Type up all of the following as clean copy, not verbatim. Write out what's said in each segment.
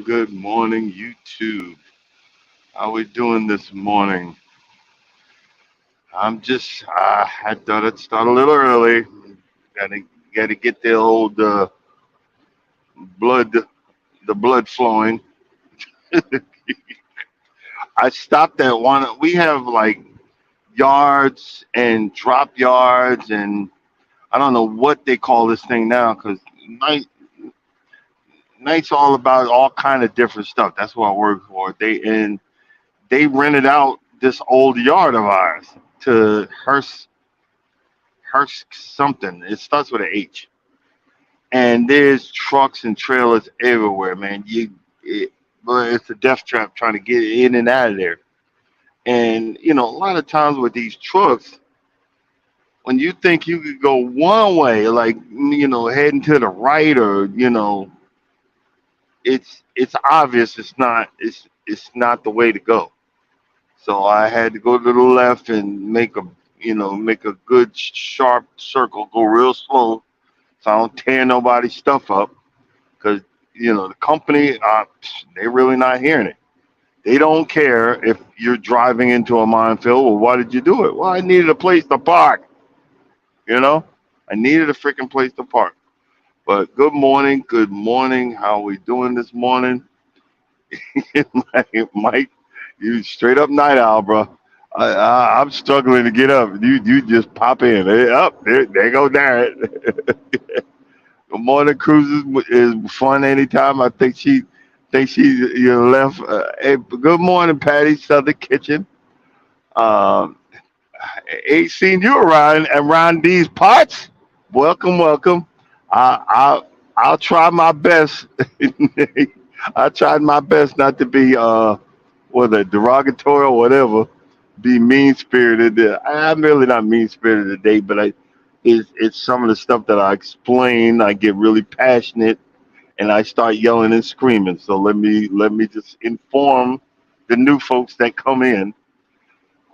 Good morning, YouTube. How we doing this morning? I thought I'd start a little early. Gotta, gotta get the old blood, the blood flowing. I stopped at one. We have like yards and drop yards, and I don't know what they call this thing now because night night's all about all kind of different stuff. That's what I work for. They rented out this old yard of ours to Hurst something. It starts with an H. And there's trucks and trailers everywhere, man. But it's a death trap trying to get in and out of there. And a lot of times with these trucks, when you think you could go one way, like heading to the right, or it's obvious it's not the way to go. So I had to go to the left and make a good sharp circle, go real slow, so I don't tear nobody's stuff up. Because the company, they really not hearing it. They don't care if you're driving into a minefield. Well, why did you do it? Well, I needed a place to park. You know, I needed a freaking place to park. But good morning, good morning. How we doing this morning? Mike, you straight up night owl, bro. I'm struggling to get up. You just pop in. Hey, up there go Darren. Good morning, cruises is fun anytime. I think she left. Hey, good morning, Patty, Southern Kitchen. Um, ain't seen you around these parts. Welcome, welcome. I'll try my best. I tried my best not to be whether derogatory or whatever, be mean spirited. I'm really not mean spirited today, but it's some of the stuff that I explain. I get really passionate and I start yelling and screaming. So let me just inform the new folks that come in.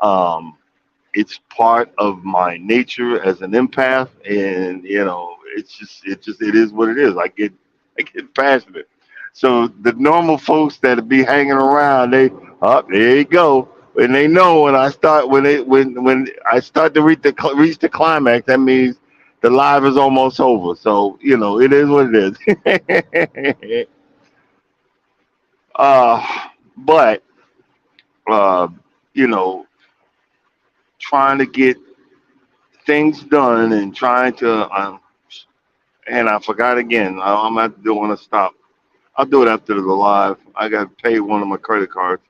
Um, it's part of my nature as an empath, and it is what it is. I get passionate. So the normal folks that be hanging around, there you go. And they know when I start to reach the climax, that means the live is almost over. So it is what it is. But uh, you know, trying to get things done and trying to and I forgot again. I'm gonna have to do it when I stop. I'll do it after the live. I got to pay one of my credit cards.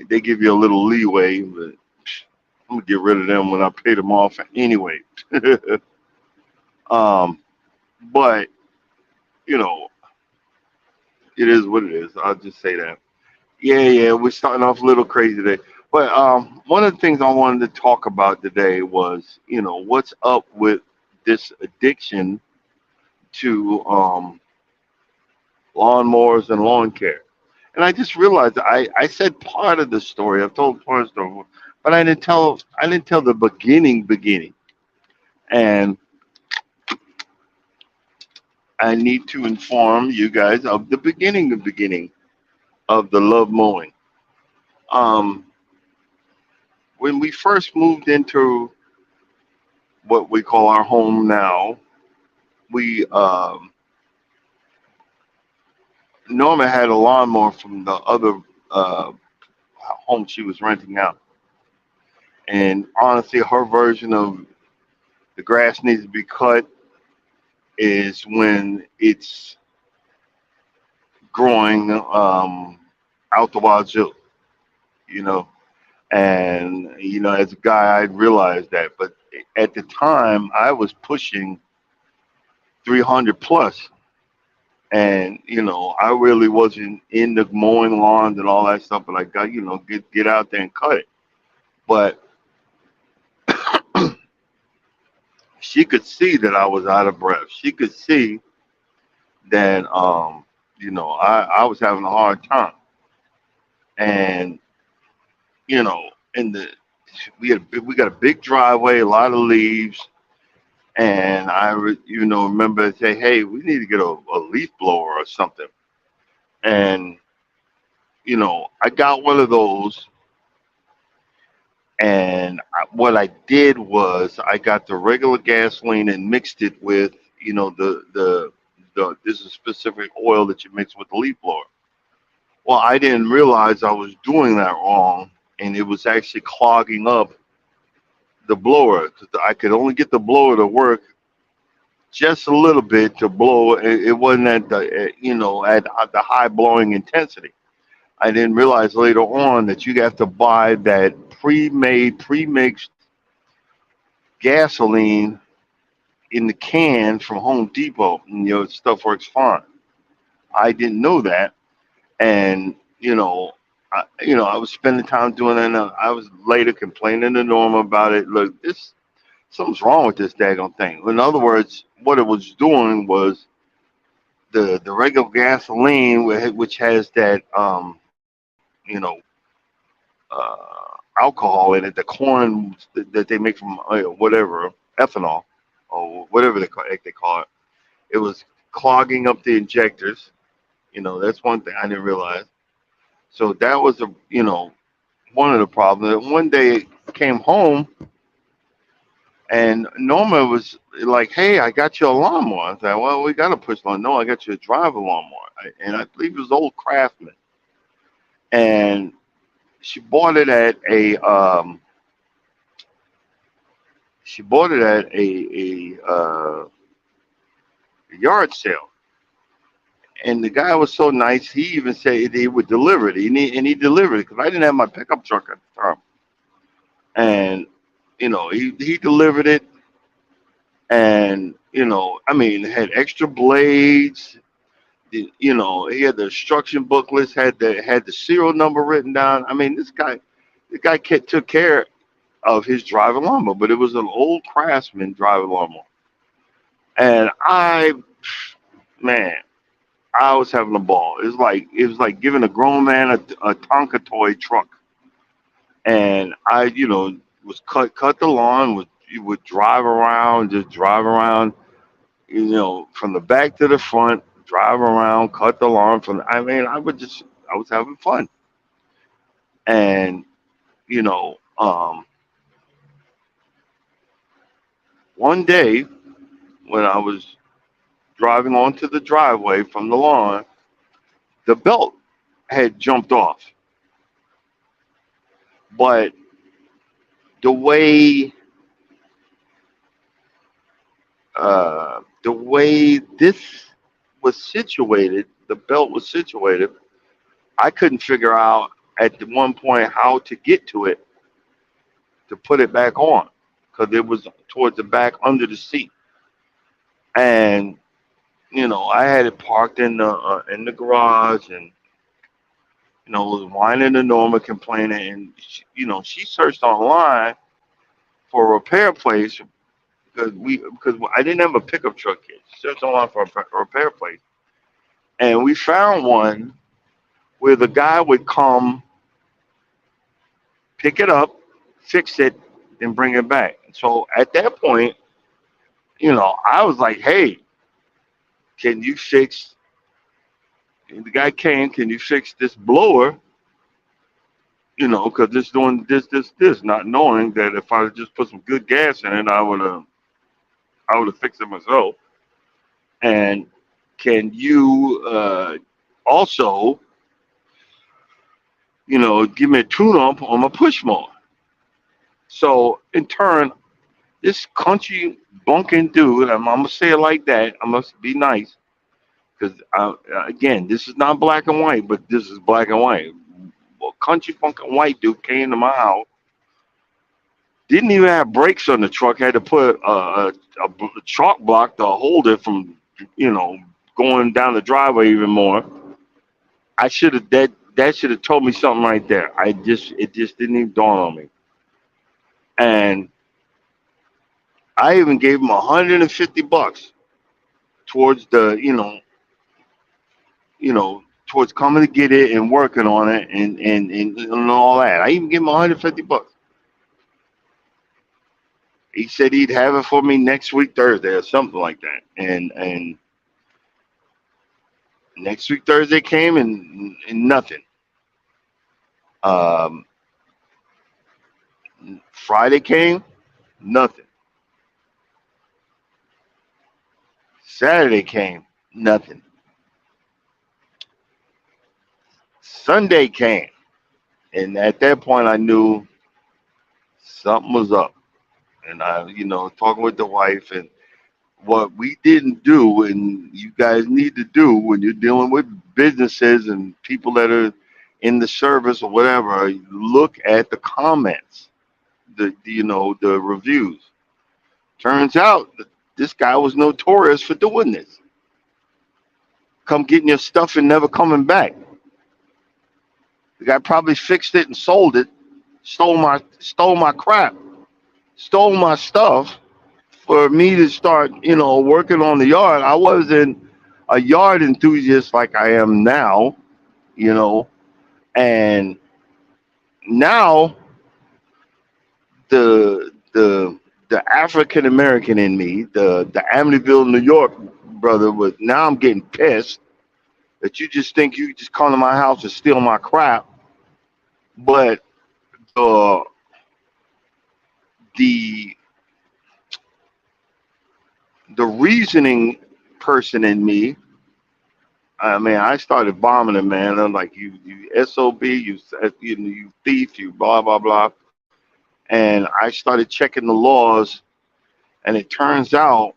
They give you a little leeway, but I'm gonna get rid of them when I pay them off anyway. um, but you know, it is what it is. I'll just say that. Yeah, yeah, we're starting off a little crazy today. But one of the things I wanted to talk about today was, what's up with this addiction to lawnmowers and lawn care. And I just realized I said part of the story. I've told part of the story, but I didn't tell the beginning. And I need to inform you guys of the beginning of the love mowing. Um, when we first moved into what we call our home now, we Norma had a lawnmower from the other uh, home she was renting out, and honestly, her version of the grass needs to be cut is when it's growing out the wazoo, you know. And as a guy, I realized that, but at the time, I was pushing 300 plus, and I really wasn't into mowing lawns and all that stuff. But I got get out there and cut it. But she could see that I was out of breath. She could see that I was having a hard time, and you know, in the we got a big driveway, a lot of leaves, and remember to say, hey, we need to get a leaf blower or something. And I got one of those, and what I did was I got the regular gasoline and mixed it with the this is a specific oil that you mix with the leaf blower. Well, I didn't realize I was doing that wrong, and it was actually clogging up the blower because I could only get the blower to work just a little bit to blow. It wasn't at the at the high blowing intensity. I didn't realize later on that you have to buy that pre-made, pre-mixed gasoline in the can from Home Depot, and stuff works fine. I didn't know that, and I was spending time doing that. And I was later complaining to Norma about it. Look, this something's wrong with this daggone thing. In other words, what it was doing was the regular gasoline, which has that alcohol in it, the corn that they make from whatever ethanol or whatever they call it. It was clogging up the injectors. That's one thing I didn't realize. So that was one of the problems. And one day I came home and Norma was like, "Hey, I got you a lawnmower." I said, "Well, we got to push lawn. No, I got you a driver lawnmower." And I believe it was old Craftsman. And she bought it at a yard sale. And the guy was so nice. He even said he would deliver it. And he delivered it because I didn't have my pickup truck at the time. And he delivered it. And I mean, it had extra blades. He had the instruction booklets, had the serial number written down. I mean, the guy took care of his driving lawnmower, but it was an old Craftsman driving lawnmower. And man, I was having a ball. It was like giving a grown man a Tonka toy truck. And I, was cut the lawn. You would drive around, just drive around, from the back to the front, drive around, cut the lawn from. I mean, I was having fun. And you know, um, one day when I was driving onto the driveway from the lawn, the belt had jumped off. But the way this was situated, the belt was situated, I couldn't figure out at the one point how to get to it to put it back on because it was towards the back under the seat. And I had it parked in the garage, and was whining to Norma, complaining, and she searched online for a repair place because I didn't have a pickup truck yet. She searched online for a repair place, and we found one where the guy would come pick it up, fix it, then bring it back. So at that point, I was like, "Hey, can you fix?" And the guy came, "Can you fix this blower because it's doing this, not knowing that if I just put some good gas in it, I would have fixed it myself. And can you also, give me a tune up on my push mower? So in turn, this country bunking dude, I'm gonna say it like that. I must be nice because again, this is not black and white, but this is black and white. Well, country bunking white dude came to my house. Didn't even have brakes on the truck. Had to put a chalk block to hold it from, you know, going down the driveway even more. I should have that should have told me something right there. It just didn't even dawn on me. And I even gave him $150 towards towards coming to get it and working on it and all that. I even gave him $150. He said he'd have it for me next week Thursday or something like that. And next week Thursday came and nothing. Um, Friday came, nothing. Saturday came, nothing. Sunday came, and at that point I knew something was up. And talking with the wife and what we didn't do, and you guys need to do when you're dealing with businesses and people that are in the service or whatever, look at the comments, the reviews. Turns out that this guy was notorious for doing this. Come getting your stuff and never coming back. The guy probably fixed it and sold it, stole my crap, stole my stuff for me to start, working on the yard. I wasn't a yard enthusiast like I am now, you know, and now the African American in me, the Amityville, New York brother, was now I'm getting pissed that you just think you just come to my house and steal my crap, but the the the reasoning person in me, I mean, I started bombing him, man. I'm like, you SOB, you thief, you blah blah blah, and I started checking the laws, and it turns out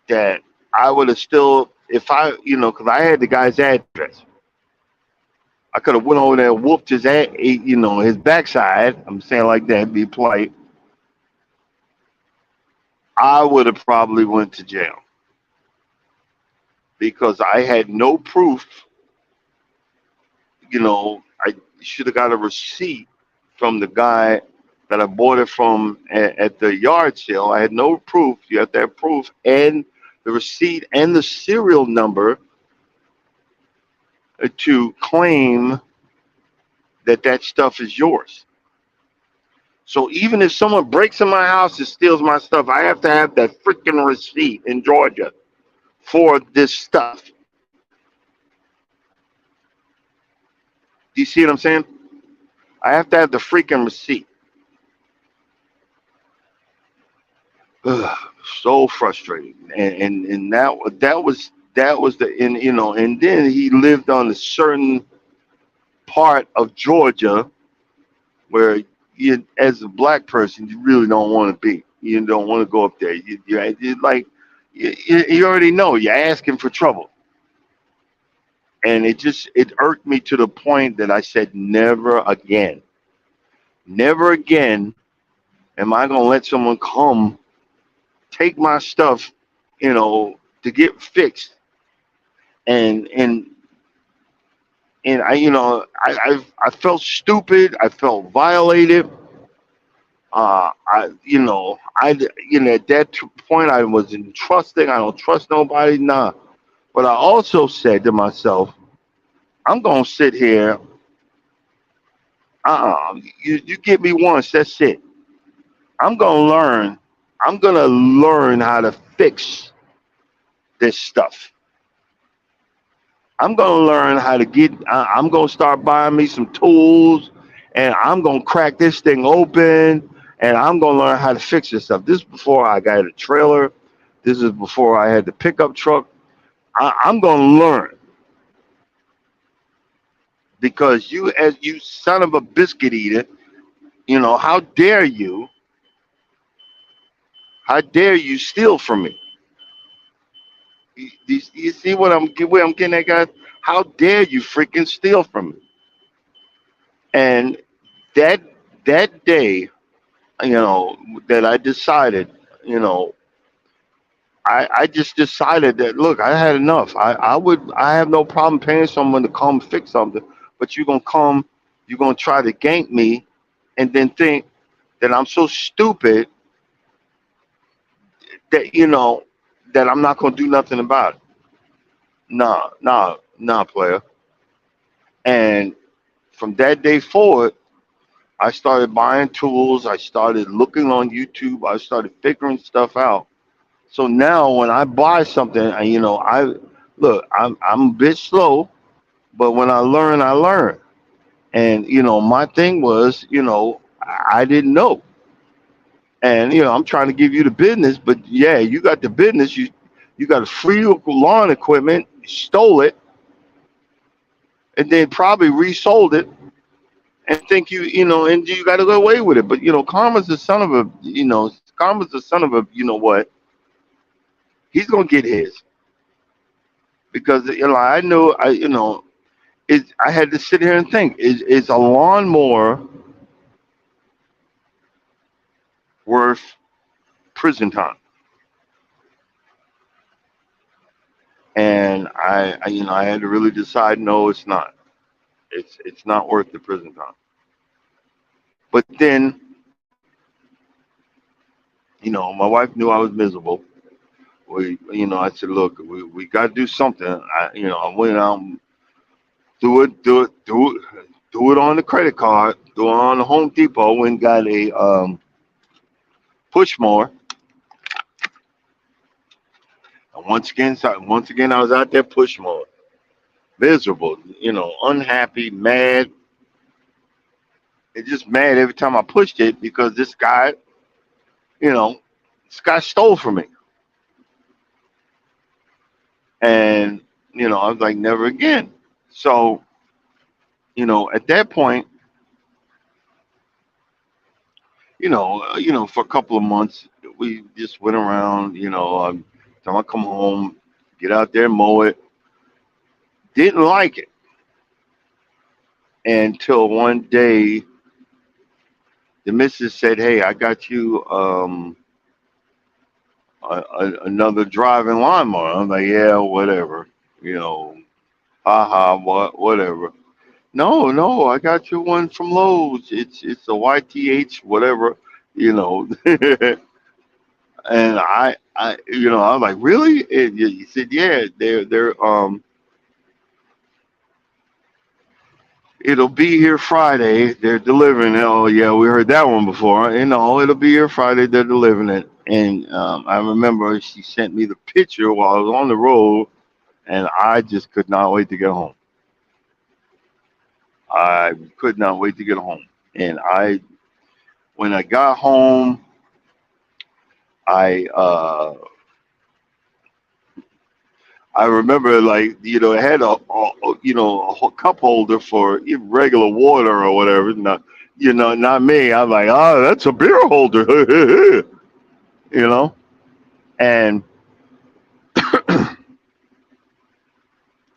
that I would have still, if I, because I had the guy's address, I could have went over there and whooped his backside. I'm saying like that, be polite. I would have probably went to jail because I had no proof. I should have got a receipt from the guy that I bought it from at the yard sale. I had no proof. You have to have proof and the receipt and the serial number to claim that stuff is yours. So even if someone breaks in my house and steals my stuff, I have to have that freaking receipt in Georgia for this stuff. Do you see what I'm saying? I have to have the freaking receipt. Ugh, so frustrating, and that was the and and then he lived on a certain part of Georgia where you, as a black person, you really don't want to be. You don't want to go up there. You like you already know you're asking for trouble, and it irked me to the point that I said never again, never again am I gonna let someone come take my stuff, to get fixed, and and and I felt stupid. I felt violated. At that point I wasn't trusting. I don't trust nobody. Nah. But I also said to myself, I'm gonna sit here. You get me once. That's it. I'm gonna learn. I'm gonna learn how to fix this stuff. I'm gonna learn how to I'm gonna start buying me some tools and I'm gonna crack this thing open, and I'm gonna learn how to fix this stuff. This is before I got a trailer. This is before I had the pickup truck. I'm gonna learn because you, as you son of a biscuit eater, how dare you? How dare you steal from me? You see where I'm getting at, guys? How dare you freaking steal from me? And that that day, that I decided, you know, I just decided that look, I had enough. I have no problem paying someone to come fix something, but you're gonna try to gank me, and then think that I'm so stupid that that I'm not gonna do nothing about it. Nah, nah, nah, player. And from that day forward, I started buying tools. I started looking on YouTube. I started figuring stuff out. So now when I buy something, I look, I'm a bit slow, but when I learn, I learn. And my thing was, I didn't know. And I'm trying to give you the business, but yeah, you got the business. You got a free lawn equipment, stole it, and then probably resold it, and think and you got to go away with it. But karma's the son of a, karma's the son of a, what? He's gonna get his because I know I had to sit here and think: is a lawnmower worth prison time? And I had to really decide: no, it's not. It's not worth the prison time. But then, my wife knew I was miserable. I said, look, we got to do something. I went out, and do it on the credit card, do it on the Home Depot, and got a push mower. And once again, I was out there push mode, miserable, unhappy, mad, and just mad every time I pushed it because you know, this guy stole from me, and I was like, never again. So at that point, for a couple of months, we just went around. Time I come home, get out there, mow it. Didn't like it until one day the missus said, "Hey, I got you another driving lawnmower." I'm like, "Yeah, whatever, you know, haha, whatever." No, no, I got you one from Lowe's. It's a YTH, whatever, you know. And I was like, "Really?" And he said, "Yeah, they're it'll be here Friday. They're delivering it." Oh yeah, we heard that one before. It'll be here Friday. They're delivering it. And I remember she sent me the picture while I was on the road, and I just could not wait to get home. I could not wait to get home. And when I got home, I I remember, like, it had a cup holder for regular water or whatever. Not not me. I'm like, oh, that's a beer holder, you know. And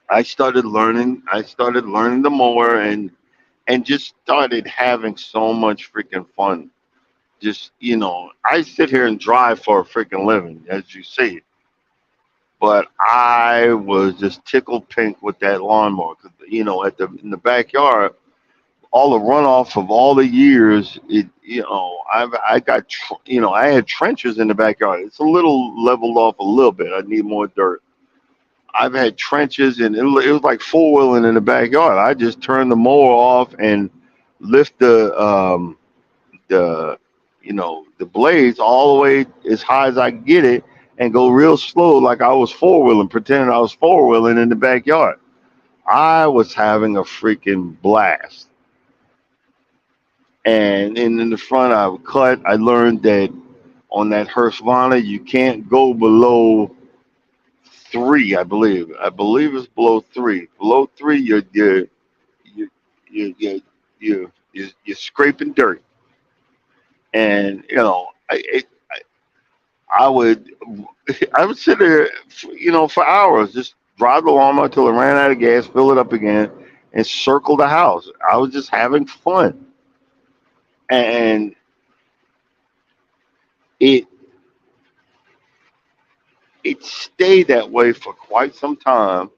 I started learning the mower, and just started having so much freaking fun. Just I sit here and drive for a freaking living, as you see, but I was just tickled pink with that lawnmower because at the in the backyard, all the runoff of all the years, I got I had trenches in the backyard. It's a little leveled off a little bit. I need more dirt. I've had trenches, and it was like four wheeling in the backyard. I just turned the mower off and lift the the blades all the way as high as I can get it, and go real slow like I was four wheeling, pretending I was four wheeling in the backyard. I was having a freaking blast. and in the front I would cut. I learned that on that Husqvarna you can't go below three. I believe it's below three. Below three, you you you you're scraping dirt, and I would I would sit there, for hours, just drive the lawnmower until it ran out of gas, fill it up again, and circle the house. I was just having fun, and it it stayed that way for quite some time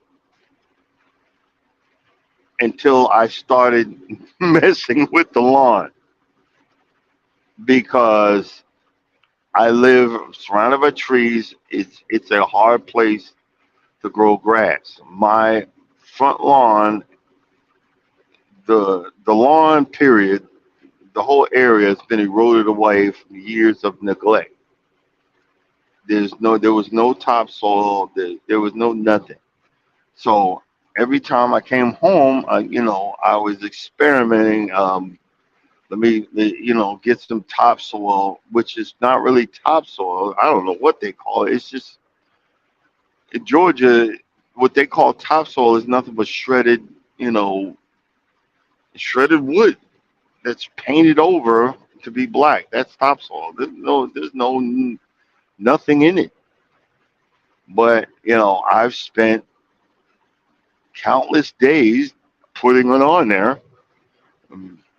until I started messing with the lawn because I live surrounded by trees. It's a hard place to grow grass. My front lawn, the lawn period, the whole area has been eroded away from years of neglect. There was no topsoil. There was no nothing. So every time I came home, I was experimenting. Let me, get some topsoil, which is not really topsoil. I don't know what they call it. It's just in Georgia, what they call topsoil is nothing but you know, shredded wood that's painted over to be black. That's topsoil. There's nothing in it. But I've spent countless days putting it on there,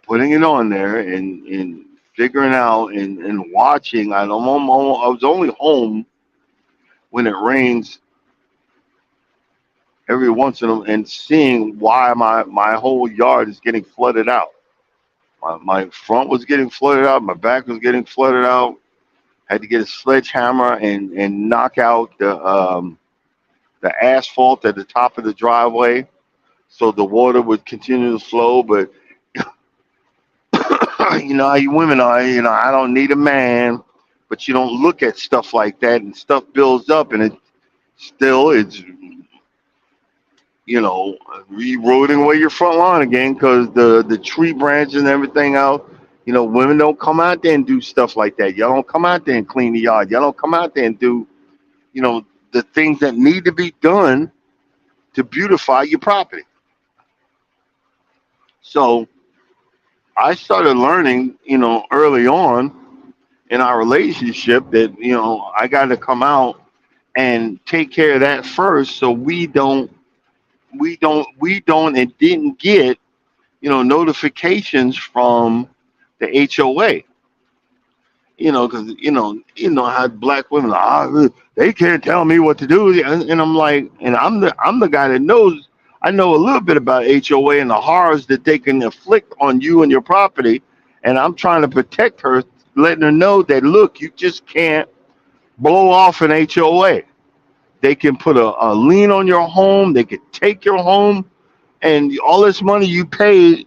putting it on there, and figuring out and watching. I was only home when it rains every once in a and seeing why my whole yard is getting flooded out. My front was getting flooded out. My back was getting flooded out. Had to get a sledgehammer and knock out the asphalt at the top of the driveway so the water would continue to flow. But how you women are. I don't need a man, but you don't look at stuff like that, and stuff builds up, and it's eroding away your front lawn again because the tree branches and everything else. Women don't come out there and do stuff like that. Y'all don't come out there and clean the yard. Y'all don't come out there and do the things that need to be done to beautify your property. So I started learning, early on in our relationship that I got to come out and take care of that first, so we don't and didn't get notifications from the HOA. Because how black women are, they can't tell me what to do, and I'm like, and I'm the guy that knows. I know a little bit about HOA and the horrors that they can inflict on you and your property, and I'm trying to protect her, letting her know that look, you just can't blow off an HOA. They can put a lien on your home. They could take your home, and all this money you're paying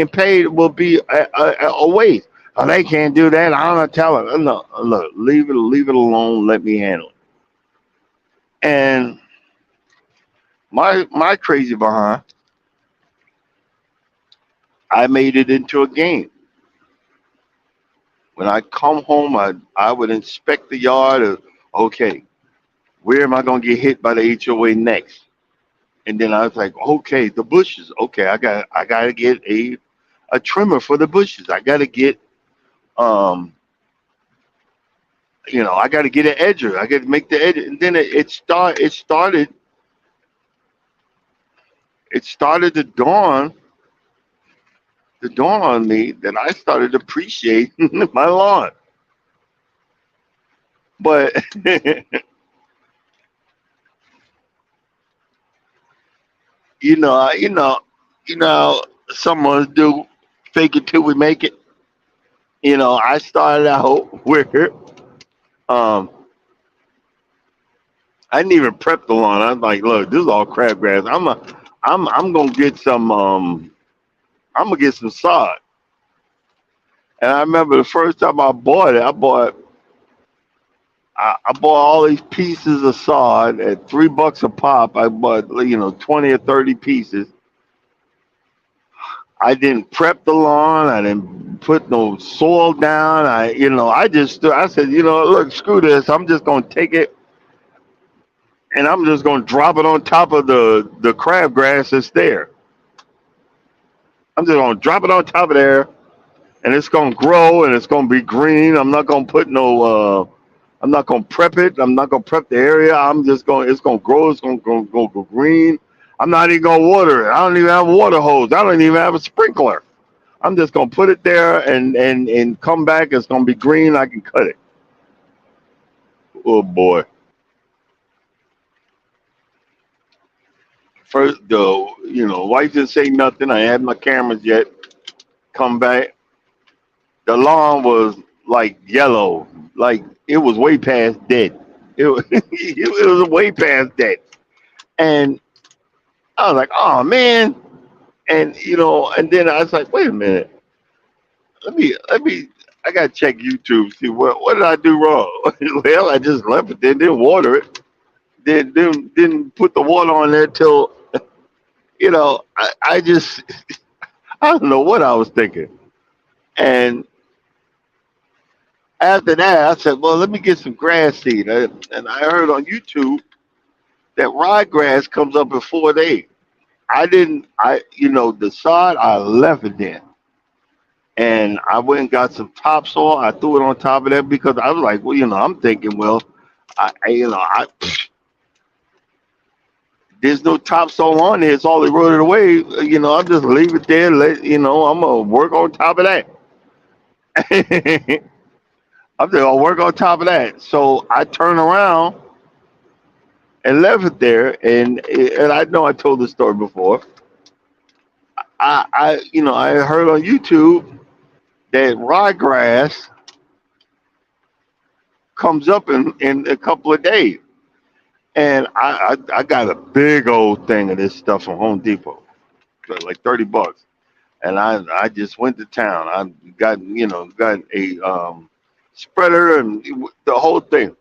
and paid will be a waste. Oh, they can't do that. I'm not telling them. No, look, leave it alone. Let me handle it. And my crazy behind, I made it into a game. When I come home, I would inspect the yard. Okay, where am I gonna get hit by the HOA next? And then I was like, okay, the bushes. Okay, I gotta get a trimmer for the bushes. I gotta get um I gotta get an edger. I gotta make the edge. And then it started to dawn on me that I started appreciating my lawn. But you know, I- you know, how some of us do, fake it till we make it. I started out where um I didn't even prep the lawn. I was like, look, this is all crabgrass. I'm gonna get some I'm gonna get some sod. And I remember the first time I bought it, I bought all these pieces of sod at $3 a pop. I bought 20 or 30 pieces, I didn't prep the lawn. I didn't put no soil down. I said, look, screw this. I'm just gonna take it and I'm just gonna drop it on top of the crabgrass that's there. I'm just gonna drop it on top of there, and it's gonna grow and it's gonna be green. I'm not gonna put no. I'm not gonna prep it. I'm not gonna prep the area. I'm just going. It's gonna grow. It's gonna go green. I'm not even gonna water it. I don't even have a water hose. I don't even have a sprinkler. I'm just gonna put it there and come back. It's gonna be green. I can cut it. Oh boy! First, the wife didn't say nothing. I had my cameras yet. Come back. The lawn was like yellow, like it was way past dead. It was, it was way past dead, and I was like, oh man, and then I was like, wait a minute, let me, I gotta check YouTube, see what did I do wrong? Well, I just left it there, didn't water it, didn't put the water on there till I just I don't know what I was thinking, and after that I said, well, let me get some grass seed, and I heard on YouTube that ryegrass comes up in 4 days. I didn't, the sod, I left it there. And I went and got some topsoil. I threw it on top of that because I was like, well, I'm thinking, well, there's no topsoil on there. It's all eroded away. I'll just leave it there. I'm going to work on top of that. I'm just going to work on top of that. So I turned around and left it there. And I know I told this story before. I heard on YouTube that ryegrass comes up in a couple of days, and I got a big old thing of this stuff from Home Depot, for like $30, and I just went to town. I got a spreader and the whole thing,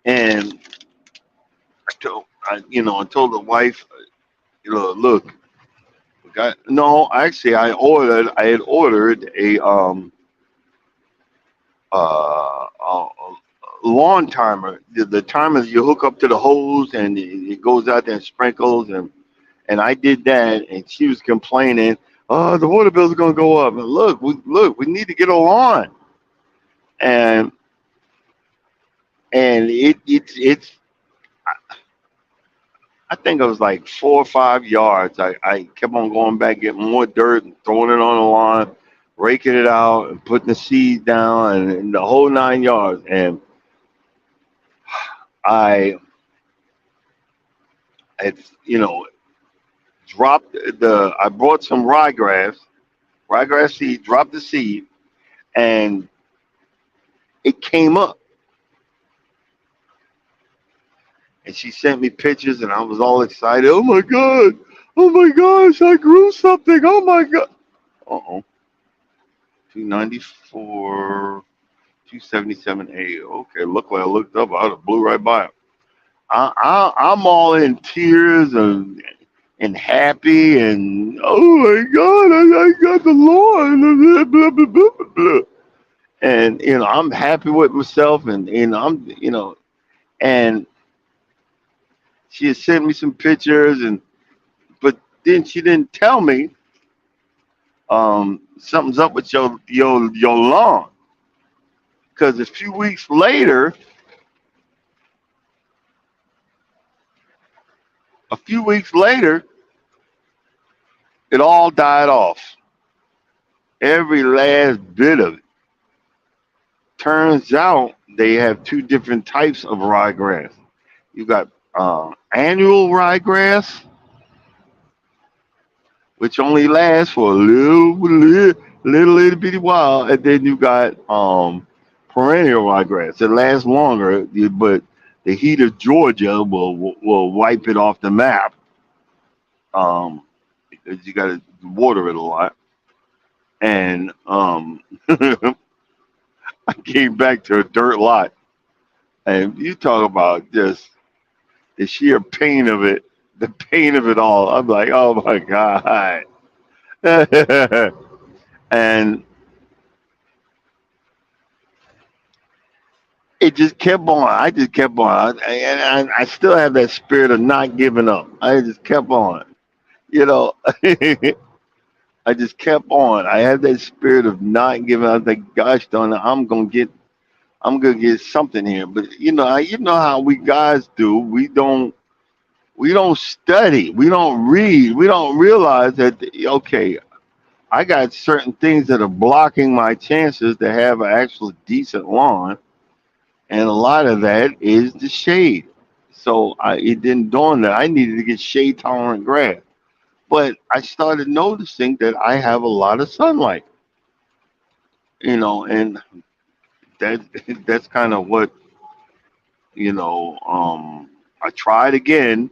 and I told the wife, look, no, actually I had ordered a lawn timer. The timer you hook up to the hose and it goes out there and sprinkles, and I did that, and she was complaining, oh, the water bill's gonna go up. And we need to get a lawn, and it's I think it was like 4 or 5 yards. I kept on going back, getting more dirt and throwing it on the lawn, raking it out and putting the seed down and the whole 9 yards. And I had, dropped I brought some ryegrass seed, dropped the seed, and it came up. And she sent me pictures, and I was all excited. Oh my God! Oh my gosh! I grew something! Oh my God! Uh oh. 294, 277A. Okay, look what I looked up. I blew right by it. I'm all in tears and happy, and oh my God, I got the Lord. Blah, blah, blah, blah, blah. And I'm happy with myself, and I'm and she had sent me some pictures, and but then she didn't tell me something's up with your lawn, because a few weeks later, it all died off. Every last bit of it. Turns out they have two different types of ryegrass. You got annual ryegrass, which only lasts for a little bitty while, and then you got perennial ryegrass. It lasts longer, but the heat of Georgia will wipe it off the map, because you got to water it a lot. And I came back to a dirt lot, and you talk about just the sheer pain of it. the pain of it all. I'm like, oh my god, and it just kept on. I just kept on, and I still have that spirit of not giving up. I just kept on, you know. I just kept on. I had that spirit of not giving up. I was like, gosh darn it, I'm gonna get something here. But you know how we guys do. We don't study. We don't read. We don't realize that okay, I got certain things that are blocking my chances to have an actual decent lawn, and a lot of that is the shade. So it didn't dawn that I needed to get shade tolerant grass. But I started noticing that I have a lot of sunlight, and that that's kind of what I tried again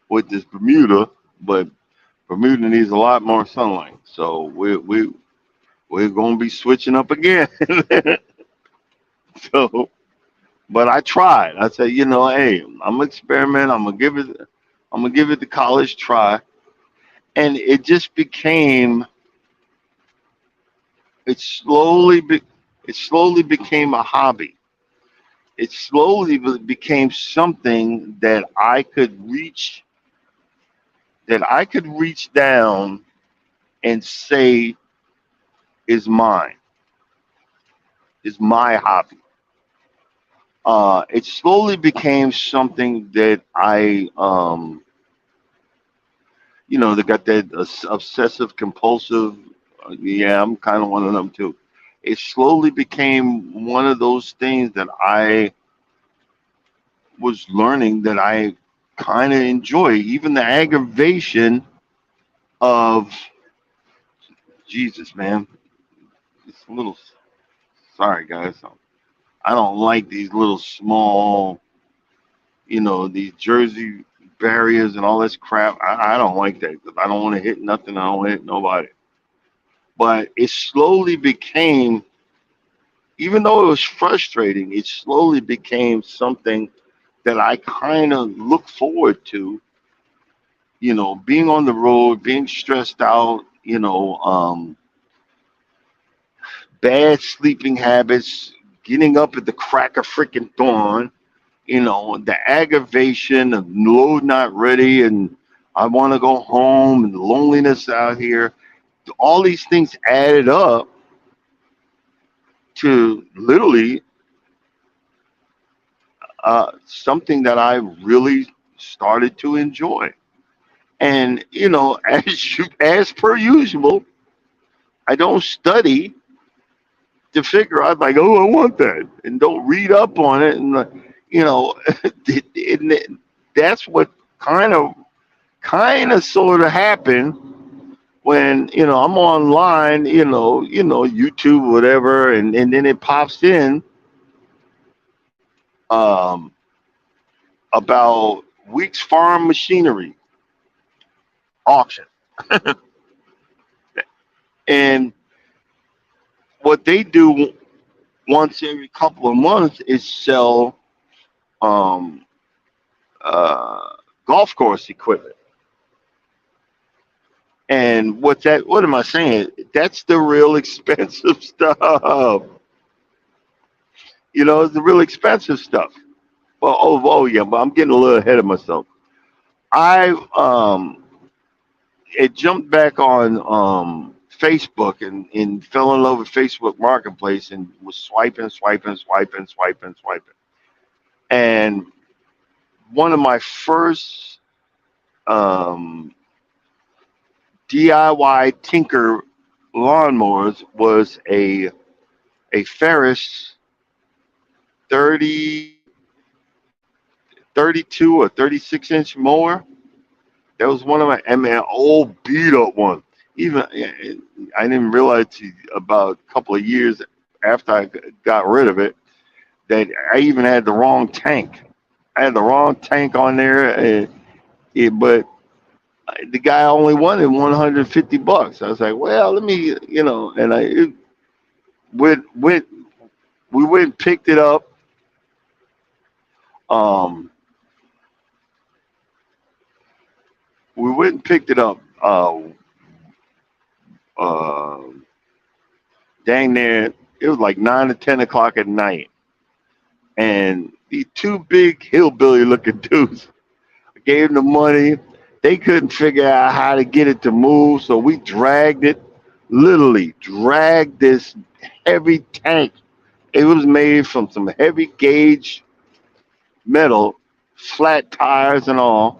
with this Bermuda, but Bermuda needs a lot more sunlight. So we're gonna be switching up again. So, but I tried. I said, hey, I'm gonna experiment. I'm gonna give it the college try, and it just became. It slowly, be, it slowly became a hobby. It slowly became something that I could reach down and say is mine, is my hobby. It slowly became something that they got that obsessive compulsive. Yeah, I'm kind of one of them too. It slowly became one of those things that I was learning that I kind of enjoy, even the aggravation of Jesus, man. It's a little. Sorry, guys. I don't like these little small, these Jersey barriers and all this crap. I don't like that because I don't want to hit nothing. I don't want to hit nobody. But it slowly became, even though it was frustrating, it slowly became something that I kind of look forward to. Being on the road, being stressed out. Bad sleeping habits, getting up at the crack of freaking dawn, the aggravation of load not ready and I want to go home and the loneliness out here. All these things added up to literally something that I really started to enjoy. And as per usual, I don't study to figure out like, oh, I want that, and don't read up on it, and you know, that's what kind of sort of happened when I'm online, YouTube, whatever, and then it pops in um, about Weeks Farm Machinery auction, and what they do once every couple of months is sell um, uh, golf course equipment. And what am I saying? That's the real expensive stuff. It's the real expensive stuff. Well, oh yeah, but I'm getting a little ahead of myself. I it jumped back on Facebook and fell in love with Facebook Marketplace and was swiping. And one of my first um, DIY Tinker lawnmowers was a Ferris 30, 32 or 36-inch mower. That was one of my, I mean, an old beat up one. Even I didn't realize about a couple of years after I got rid of it that I even had the wrong tank. I had the wrong tank on there, but the guy only wanted $150. I was like, well, let me, and went we went and picked it up. Um, we went and picked it up. Uh, Dang near, it was like 9 or 10 o'clock at night, and these two big hillbilly looking dudes gave them the money. They couldn't figure out how to get it to move, so we dragged it, literally dragged this heavy tank. It was made from some heavy gauge metal, flat tires and all.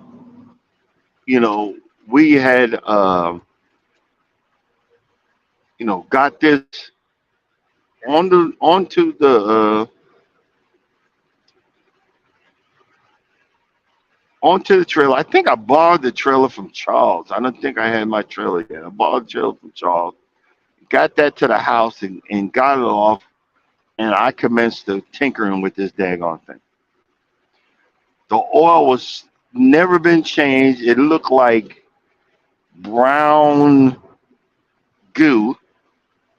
You know, we had, got this onto the trailer. I think I borrowed the trailer from Charles. I don't think I had my trailer yet. I borrowed the trailer from Charles, got that to the house and got it off, and I commenced to tinkering with this daggone thing. The oil was never been changed. It looked like brown goo,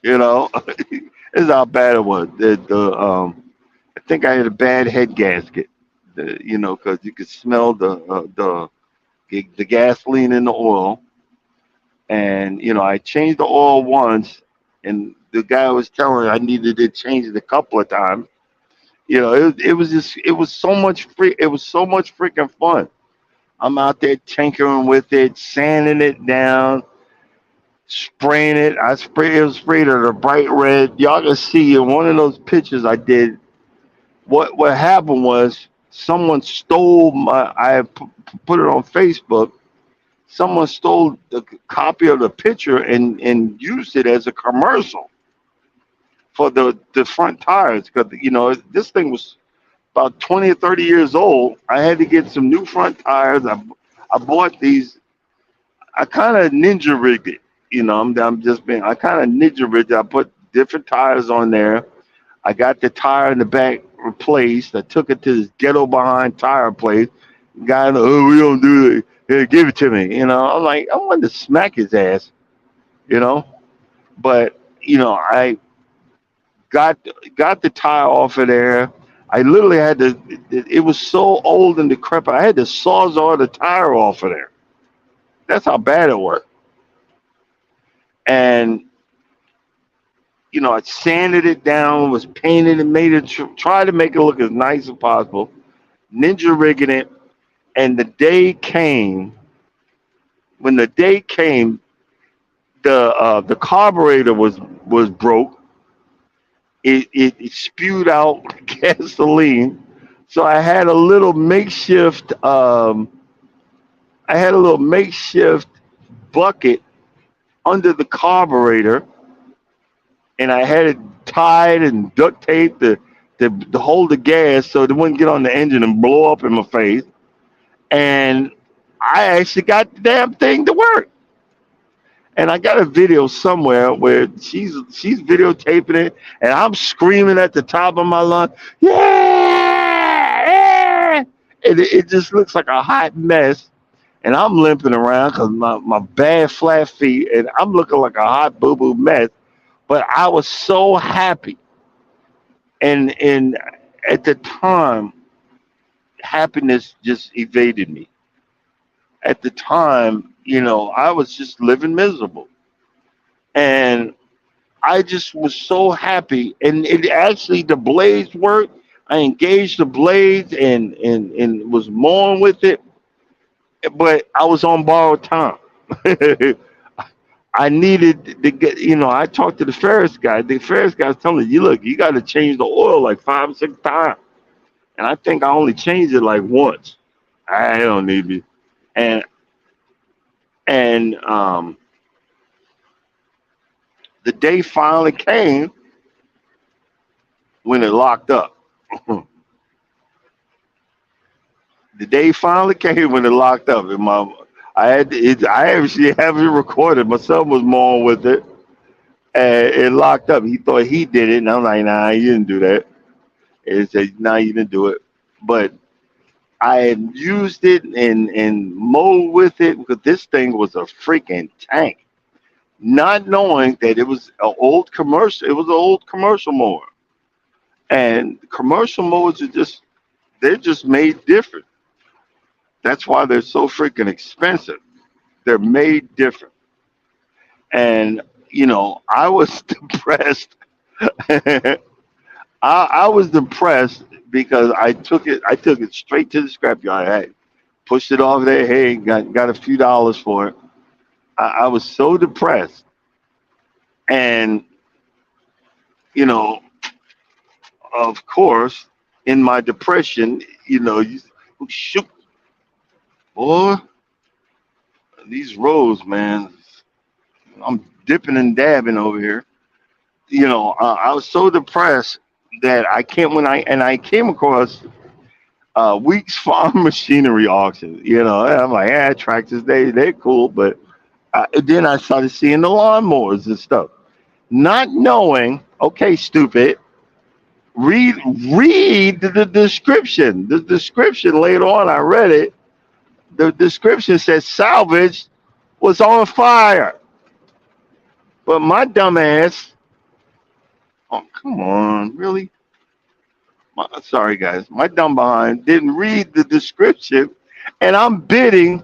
you know. This is how bad it was. I think I had a bad head gasket, because you could smell the gasoline in the oil. And I changed the oil once, and the guy was telling me I needed to change it a couple of times. It was so much freaking fun. I'm out there tinkering with it, sanding it down, spraying it. It was sprayed at a bright red. Y'all can see in one of those pictures I did. What happened was someone stole my. Put it on Facebook. Someone stole the copy of the picture and used it as a commercial for the front tires, because this thing was about 20 or 30 years old. I had to get some new front tires. I bought these. I kind of ninja rigged it. I'm just being. I kind of ninja rigged it. I put different tires on there. I got the tire in the back replaced. I took it to this ghetto behind tire place. Guy, oh, we don't do it. Here, give it to me. I'm like, I wanted to smack his ass. You know, but I got got the tire off of there. I literally had to. It was so old and decrepit. I had to sawzall the tire off of there. That's how bad it was. And I sanded it down, was painted and made it. Tried to make it look as nice as possible. Ninja rigging it, and the day came. When the day came, the carburetor was broke. It spewed out gasoline. So I had a little makeshift bucket under the carburetor, and I had it tied and duct taped to hold the gas so it wouldn't get on the engine and blow up in my face. And I actually got the damn thing to work. And I got a video somewhere where she's videotaping it, and I'm screaming at the top of my lungs, yeah, yeah! And it just looks like a hot mess. And I'm limping around because my bad flat feet, and I'm looking like a hot boo boo mess. But I was so happy, and at the time, happiness just evaded me. At the time, I was just living miserable, and I just was so happy. And it actually, the blades worked. I engaged the blades and was mowing with it, but I was on borrowed time. I needed to get, I talked to the Ferris guy. The Ferris guy's telling me, you look, you got to change the oil like 5 or 6 times. And I think I only changed it like once. I don't need it. And and the day finally came when it locked up. The day finally came when it locked up. And I actually have it recorded. My son was mowing with it, and it locked up. He thought he did it, and I'm like, nah, you didn't do that. And he said, nah, you didn't do it. But I had used it and mowed with it because this thing was a freaking tank. Not knowing that it was an old commercial. It was an old commercial mower, and commercial mowers they're just made different. That's why they're so freaking expensive. They're made different. And I was depressed. I was depressed because I took it straight to the scrapyard. I pushed it off there. Hey, got a few dollars for it. I was so depressed, and you know, of course, in my depression, you shoot, boy, these roads, man. I'm dipping and dabbing over here. I was so depressed that I can't when I came across Weeks Farm Machinery auction. And I'm like, tractors, they're cool, but then I started seeing the lawnmowers and stuff, not knowing. Okay, stupid. Read read the description. The description later on, I read it. The description said salvage was on fire, but my dumb ass. Oh, come on, really? Sorry, guys. My dumb behind didn't read the description, and I'm bidding.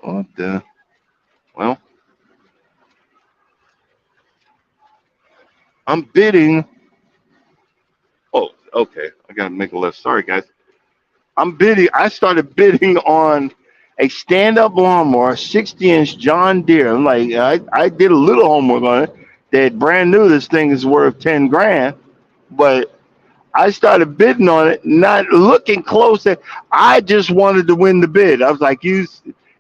What the? Well, I'm bidding. Oh, okay. I gotta make a left. Sorry, guys. I'm bidding. I started bidding on a stand-up lawnmower, 60-inch John Deere. I'm like, I did a little homework on it. That brand new. This thing is worth 10 grand, but I started bidding on it, not looking closer. I just wanted to win the bid. I was like, I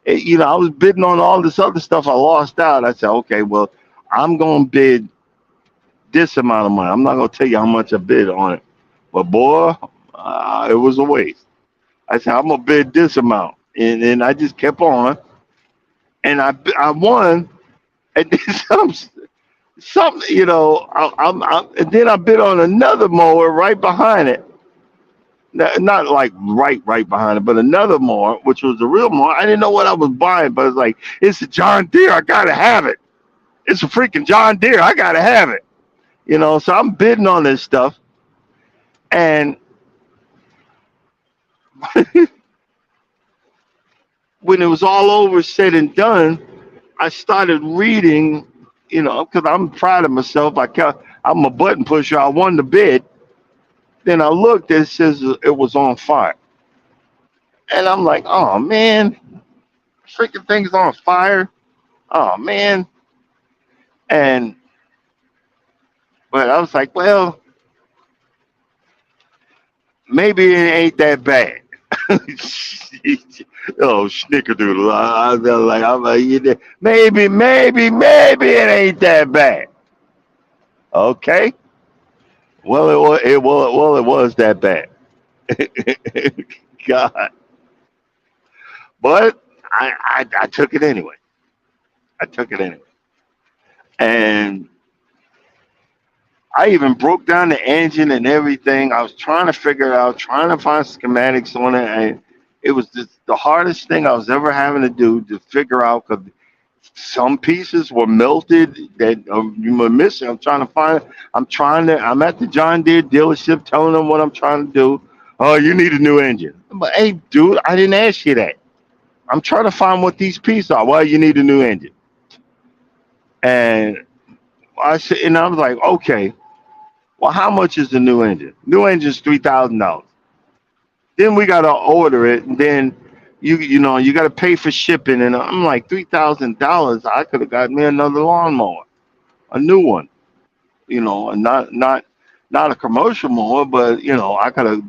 was bidding on all this other stuff. I lost out. I said, okay, well, I'm going to bid this amount of money. I'm not going to tell you how much I bid on it. But boy, it was a waste. I said, I'm going to bid this amount. And I just kept on. And I won. And then something, and then I bid on another mower right behind it. Not like right behind it, but another mower, which was the real mower. I didn't know what I was buying, but it's like, it's a John Deere. I got to have it. It's a freaking John Deere. I got to have it. So I'm bidding on this stuff. And when it was all over, said and done, I started reading, because I'm proud of myself. I'm a button pusher. I won the bid. Then I looked, it says it was on fire. And I'm like, oh, man, freaking thing's on fire. Oh, man. And, but I was like, well, maybe it ain't that bad. Oh, snickerdoodle. I feel like I'm like, maybe it ain't that bad. Okay. Well, it was that bad. God, but I took it anyway. I took it anyway, and I even broke down the engine and everything. I was trying to figure it out, trying to find schematics on it, and it was just the hardest thing I was ever having to do to figure out because some pieces were melted that you were missing. I'm trying to find. I'm at the John Deere dealership telling them what I'm trying to do. Oh, you need a new engine. But hey, dude, I didn't ask you that. I'm trying to find what these pieces are. Why you need a new engine? And I was like, okay, well, how much is the new engine? New engine's $3,000. Then we gotta order it, and then you gotta pay for shipping. And I'm like, $3,000. I could have got me another lawnmower, a new one. And not a commercial mower, but I could have,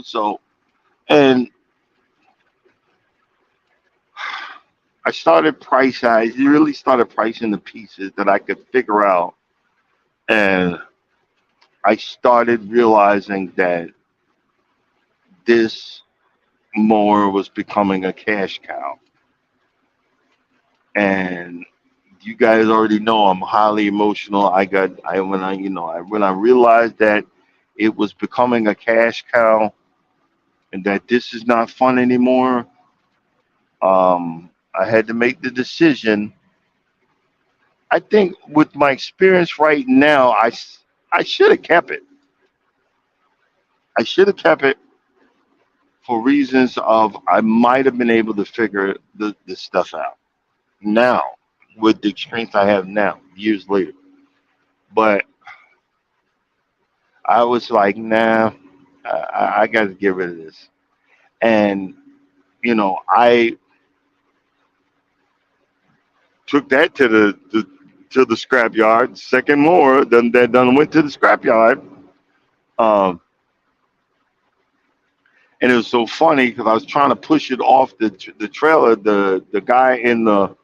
so. And I really started pricing the pieces that I could figure out, and I started realizing that this mower was becoming a cash cow. And you guys already know I'm highly emotional. When I realized that it was becoming a cash cow and that this is not fun anymore, I had to make the decision. I think with my experience right now, I should have kept it. I should have kept it, for reasons of I might have been able to figure the stuff out now with the experience I have now, years later. But I was like, nah, I got to get rid of this. And I took that to the scrap yard. Second more done that done went to the scrap yard. Um, and it was so funny because I was trying to push it off the trailer. The guy in the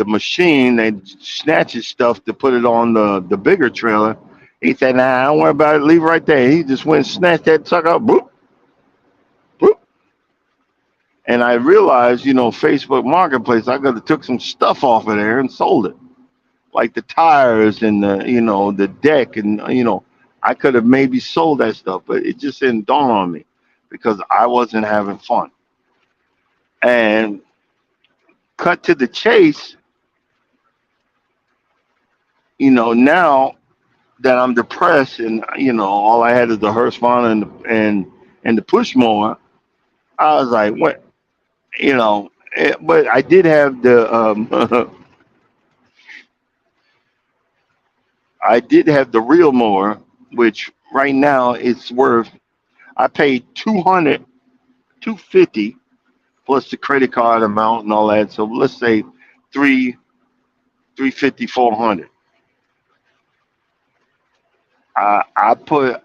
machine that snatches stuff to put it on the bigger trailer. He said, "Nah, don't worry about it. Leave it right there." He just went and snatched that sucker up, boop, boop. And I realized, Facebook Marketplace, I could have took some stuff off of there and sold it, like the tires and the deck, and I could have maybe sold that stuff, but it just didn't dawn on me because I wasn't having fun. And cut to the chase, now that I'm depressed and all I had is the Hurstfon and the push mower, I was like, what, but I did have the I did have the real mower, which right now it's worth. I paid 200, 250 plus the credit card amount and all that. So let's say three 350, 400. I put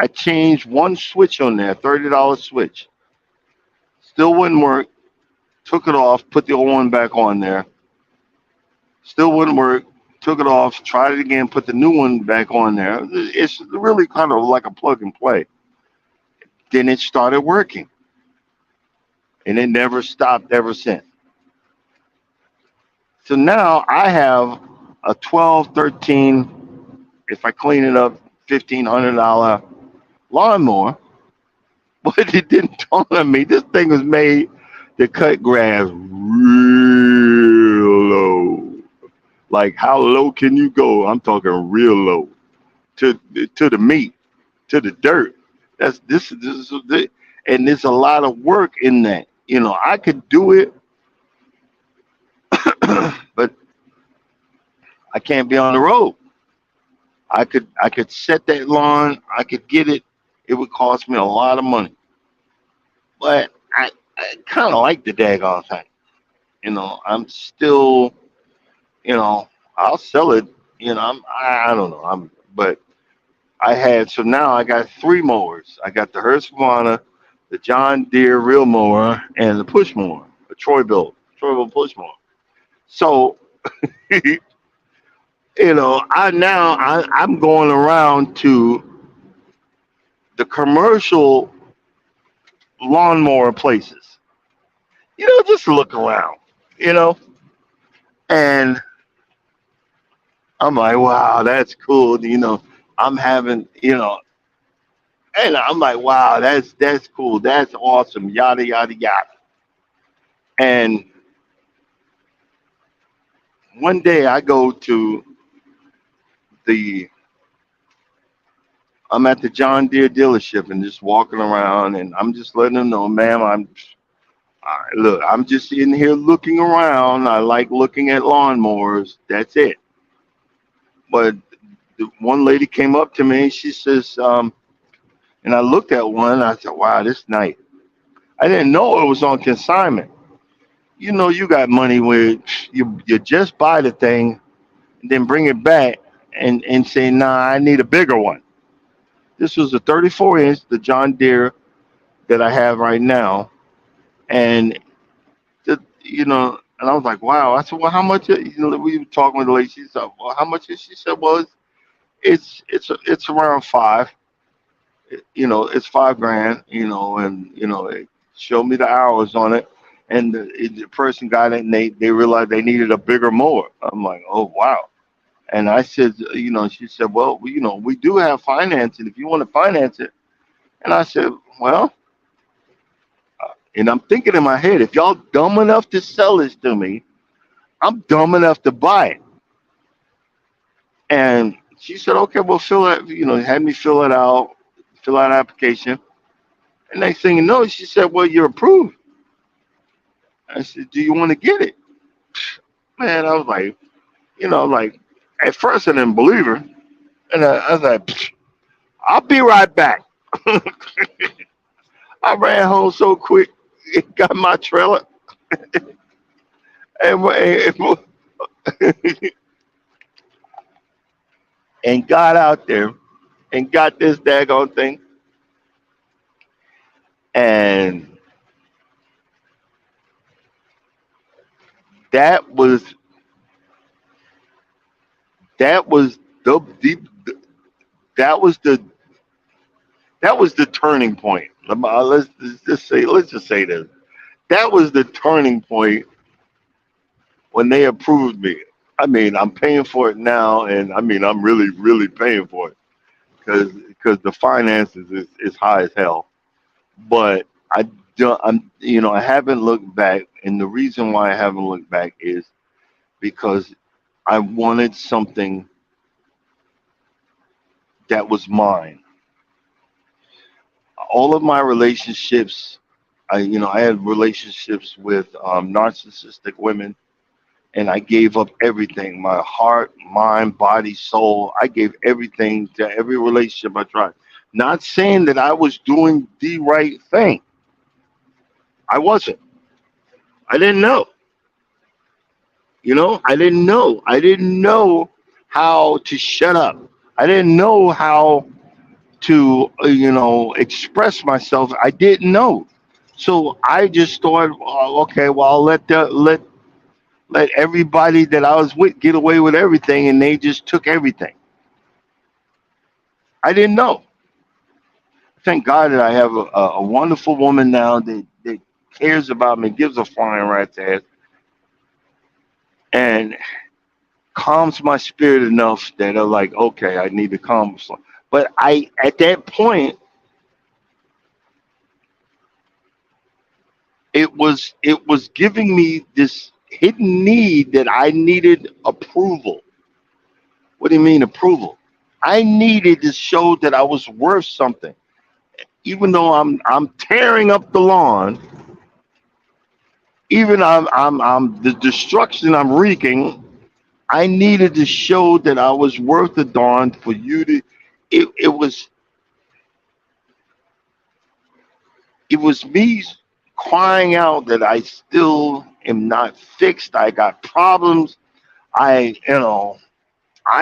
I changed one switch on there, $30 switch. Still wouldn't work. Took it off, put the old one back on there. Still wouldn't work. Took it off, tried it again, put the new one back on there. It's really kind of like a plug and play. Then it started working, and it never stopped ever since. So now I have a 12, 13, if I clean it up, $1,500 lawnmower. But it didn't dawn on me. This thing was made to cut grass real low. Like how low can you go? I'm talking real low to to the meat, to the dirt. And there's a lot of work in that. I could do it, but I can't be on the road. I could set that lawn. I could get it. It would cost me a lot of money, but I kind of like the daggone thing. I'm still, I'll sell it. I don't know. But I had, so now I got three mowers. I got the Husqvarna, the John Deere real mower, and the push mower, the Troy Bill push mower. So, I'm going around to the commercial lawnmower places. Just look around. You know, and I'm like, wow, that's cool. I'm having, and I'm like, wow, that's cool, that's awesome, yada yada yada. And one day I go to the, I'm at the John Deere dealership and just walking around, and I'm just letting them know, ma'am, look, I'm just in here looking around. I like looking at lawnmowers. That's it. But the one lady came up to me. She says, and I looked at one. And I said, wow, this nice. I didn't know it was on consignment. You got money where you just buy the thing and then bring it back and say, nah, I need a bigger one. This was a 34-inch, the John Deere that I have right now. And, and I was like, wow. I said, well, how much, we were talking with the lady. She said, well, how much is, she said, well, it's around five. It's 5 grand, and it showed me the hours on it, and the person got it, and they realized they needed a bigger mower. I'm like, oh wow. And I said, she said, well, we do have financing if you want to finance it. And I said, well, and I'm thinking in my head, if y'all dumb enough to sell this to me, I'm dumb enough to buy it. And she said, okay, well, fill it, had me fill it out, fill out an application. And next thing you know, she said, "Well, you're approved." I said, "Do you want to get it?" Man, I was like, like at first I didn't believe her, and I was like, "I'll be right back." I ran home so quick, it got my trailer and and got out there and got this daggone thing, and that was that was the that was the that was the turning point. Let's just say this. That was the turning point when they approved me. I mean, I'm paying for it now, and I mean, I'm really, really paying for it because the finances is high as hell. But I don't, I haven't looked back, and the reason why I haven't looked back is because I wanted something that was mine. All of my relationships, I had relationships with narcissistic women, and I gave up everything, my heart, mind, body, soul. I gave everything to every relationship I tried. Not saying that I was doing the right thing. I wasn't. I didn't know. I didn't know. I didn't know how to shut up. I didn't know how to, express myself. I didn't know. So I just thought, okay, well, I'll let everybody that I was with get away with everything, and they just took everything. I didn't know. Thank God that I have a wonderful woman now that cares about me, gives a flying rat's ass, and calms my spirit enough that I'm like, okay, I need to calm. But at that point, it was giving me this hidden need that I needed approval. What do you mean approval? I needed to show that I was worth something. Even though I'm tearing up the lawn, even I'm the destruction I'm wreaking, I needed to show that I was worth the darn for you to. It was me crying out that I still am not fixed. I got problems. I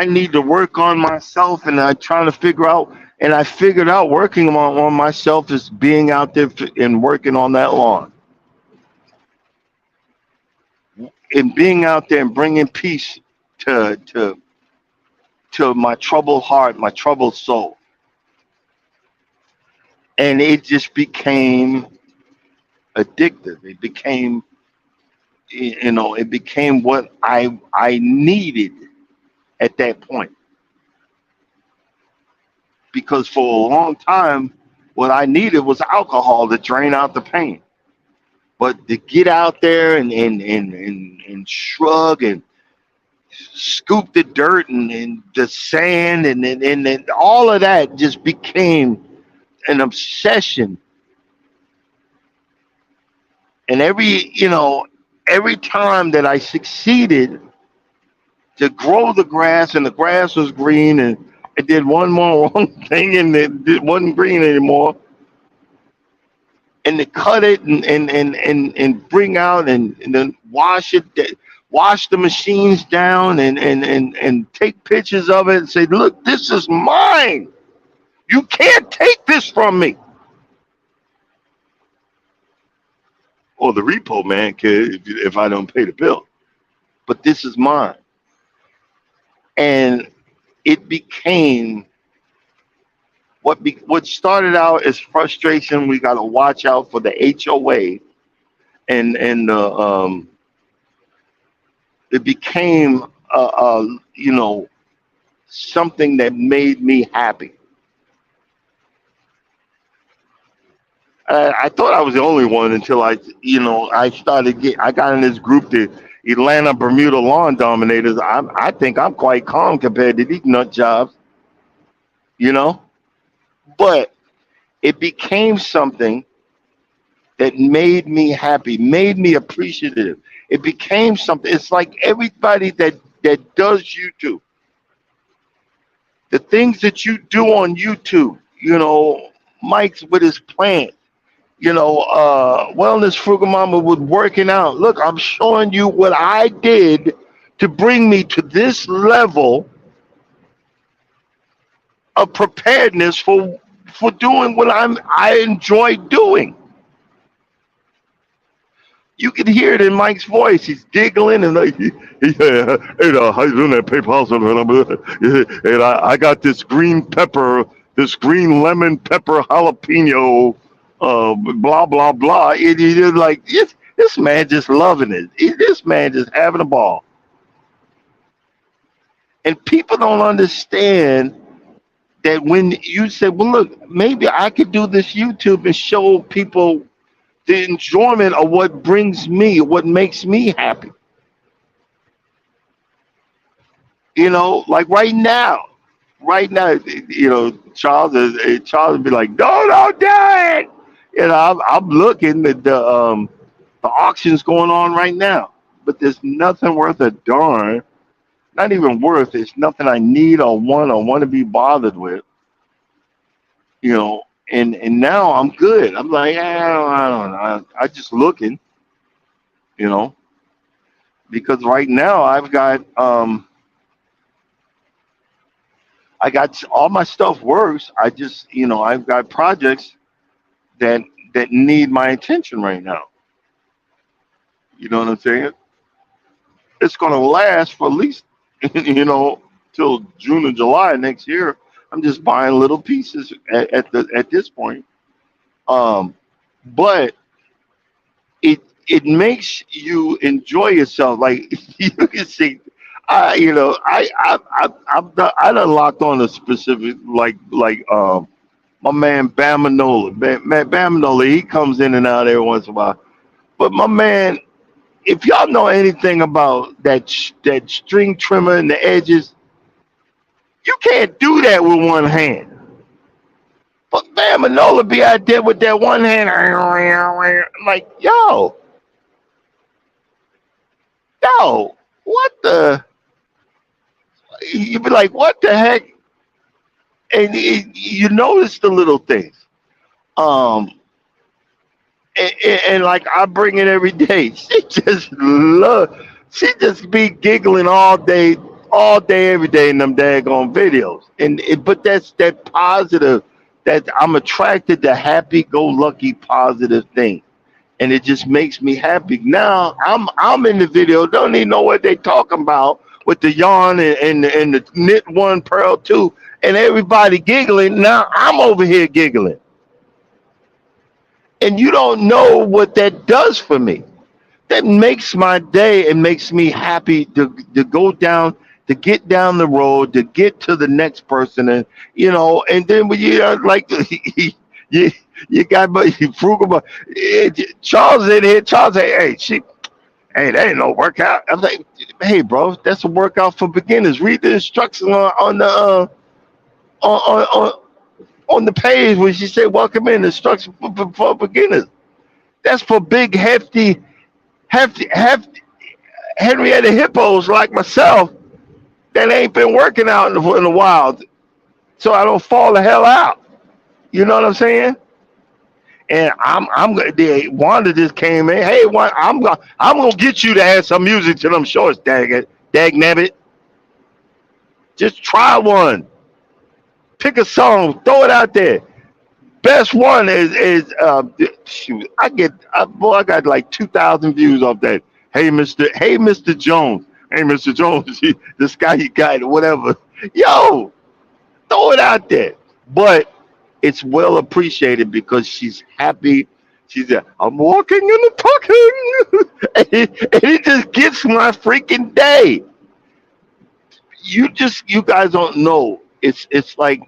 need to work on myself, and I trying to figure out. And I figured out working on myself is being out there and working on that lawn, and being out there and bringing peace to my troubled heart, my troubled soul. And it just became addictive. It became what I needed at that point. Because for a long time, what I needed was alcohol to drain out the pain. But to get out there and shrug and scoop the dirt and the sand and all of that just became an obsession. And every time that I succeeded to grow the grass, and the grass was green, and I did one more wrong thing and it wasn't green anymore, and to cut it and bring out and then wash the machines down and take pictures of it and say, look, this is mine. You can't take this from me. Or the repo man could if I don't pay the bill. But this is mine. And it became what started out as frustration. We got to watch out for the HOA, and it became something that made me happy. I thought I was the only one until I got in this group, the Atlanta Bermuda Lawn Dominators. I think I'm quite calm compared to these nut jobs, you know. But It became something that made me happy, made me appreciative. It became something. It's like everybody that does YouTube, the things that you do on YouTube. Mike's with his plant. Wellness Frugal Mama with working out. Look, I'm showing you what I did to bring me to this level of preparedness for doing what I enjoy doing. You can hear it in Mike's voice. He's giggling and like, yeah, how you doing that PayPal? And I got this green pepper, this green lemon pepper jalapeno, blah blah blah. It like this man just loving it. This man just having a ball. And people don't understand that when you say, well, look, maybe I could do this YouTube and show people the enjoyment of what brings me, what makes me happy. Like right now, Charles would be like, no, don't do it. I'm looking at the auctions going on right now, but there's nothing worth a darn. Not even worth. It's nothing I need or want to be bothered with. And now I'm good. I'm like, I don't know. I just looking, you know, because right now I got all my stuff works. I just, I've got projects that that need my attention right now. You know what I'm saying? It's gonna last for at least, till June or July next year. I'm just buying little pieces at this point. Um, but it makes you enjoy yourself. Like you can see, I done locked on a specific my man Bam Manola. Bam Manola, he comes in and out every once in a while. But my man, if y'all know anything about that string trimmer and the edges, you can't do that with one hand. But Bam Manola be out there with that one hand, like yo, what the? You be like, what the heck? And you notice the little things. Um, and like I bring it every day. She just be giggling all day, every day in them daggone videos. But that's that positive. That I'm attracted to happy-go-lucky, positive things, and it just makes me happy. Now I'm in the video. Don't even know what they talking about with the yarn and the knit one, pearl two, and everybody giggling. Now I'm over here giggling, and you don't know what that does for me. That makes my day and makes me happy to go down, to get down the road, to get to the next person. And then when you like you you got but frugal but Charles in here. Charles say, hey, that ain't no workout. I'm like, hey bro, that's a workout for beginners. Read the instructions on the on on the page when she said welcome in, instructions for beginners. That's for big hefty Henrietta hippos like myself that ain't been working out in a while, so I don't fall the hell out. You know what I'm saying? And Wanda just came in. Hey, I'm gonna get you to add some music to them shorts. Dag nabbit. Just try one. Pick a song. Throw it out there. Best one is shoot. I got like 2,000 views off that. Hey Mr. Jones. Hey Mr. Jones. This guy you got whatever. Yo, throw it out there. But it's well appreciated because she's happy. She's there. I'm walking and talking, and it just gets my freaking day. You guys don't know. It's like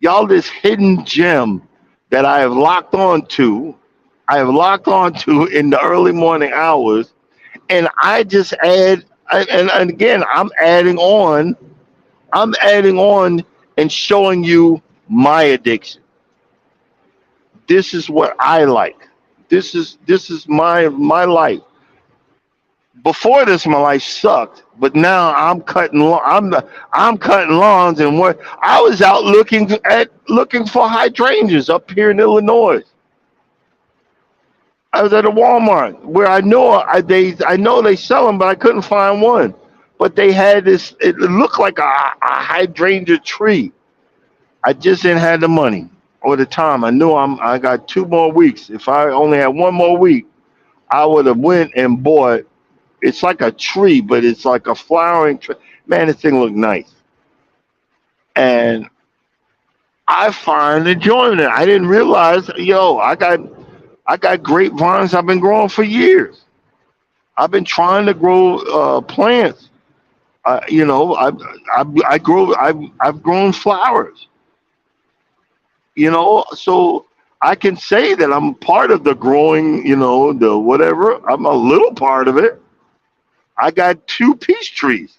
y'all this hidden gem that I have locked on to. I have locked on to in the early morning hours, and I just add. And again, I'm adding on. I'm adding on and showing you my addiction. This is what I like. This is my life. Before this, my life sucked, but now I'm cutting lawns, and what I was out looking for hydrangeas up here in Illinois. I was at a Walmart where I know they sell them, but I couldn't find one. But they had this. It looked like a hydrangea tree. I just didn't have the money or the time. I got 2 more weeks. If I only had 1 more week, I would have went and bought. It's like a tree, but it's like a flowering tree. Man, this thing looked nice, and I find enjoyment in it. I didn't realize, I got grapevines I've been growing for years. I've been trying to grow plants. I've grown flowers. So I can say that I'm part of the growing. The whatever. I'm a little part of it. I got 2 peach trees.